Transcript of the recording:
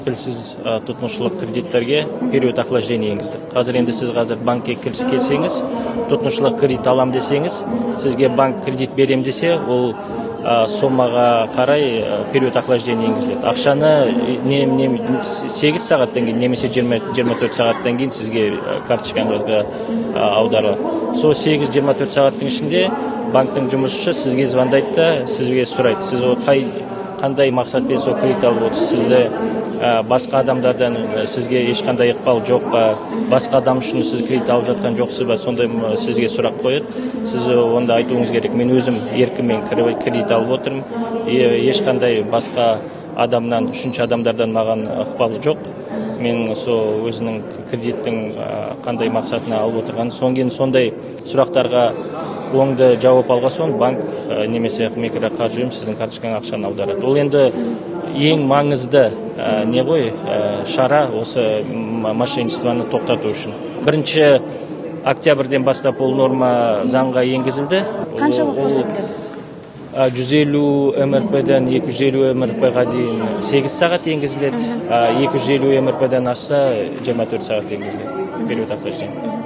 Сіз тұтынушылық кредиттерге период охлаждения енгізді. Қазір енді сіз банкке келсеңіз, тұтынушылық кредит алам десеңіз, сізге банк кредит берем десе, ол сомаға қарай период охлаждения енгізіледі. Ақшаны 8 сағаттан кейін, немесе 24 сағаттан кейін сізге карточкаңызға аударылады. Сол 8-24 сағаттың ішінде банктың жұмысшысы сізге звондайды да, сізге сұрайды. Сіз қандай мақсатпен сол кредит алып отырсыз? Сізді басқа адамдардан сізге ешқандай ықпал жоқ па, басқа адам үшін сіз кредит алып жатқан жоқсыз ба, сондай сізге сұрақ қойып, сіз онда айтуыңыз керек. Мен өзім еркіммен кредит алып отырмын, ешқандай басқа адамнан, үшінші адамдардан маған ықпалы жоқ. Мен сол өзінің кредиттің қандай мақсатына алып отырған. Сондай сұрақтарға оңды жауап алған соң банк немесе микроқаржы ұйым сіздің карточкаңа ақшаны аударады. Ол енді ең маңызды шара осы мошенничествоны тоқтату үшін. 1 октябрьден бастап ол норма заңға енгізілді. Қанша уақыт? 150 МРП-ден 250 МРП-ға дейін 8 сағат енгізіледі. 250 МРП-ден асса 24 сағат енгізіледі. Период охлаждения.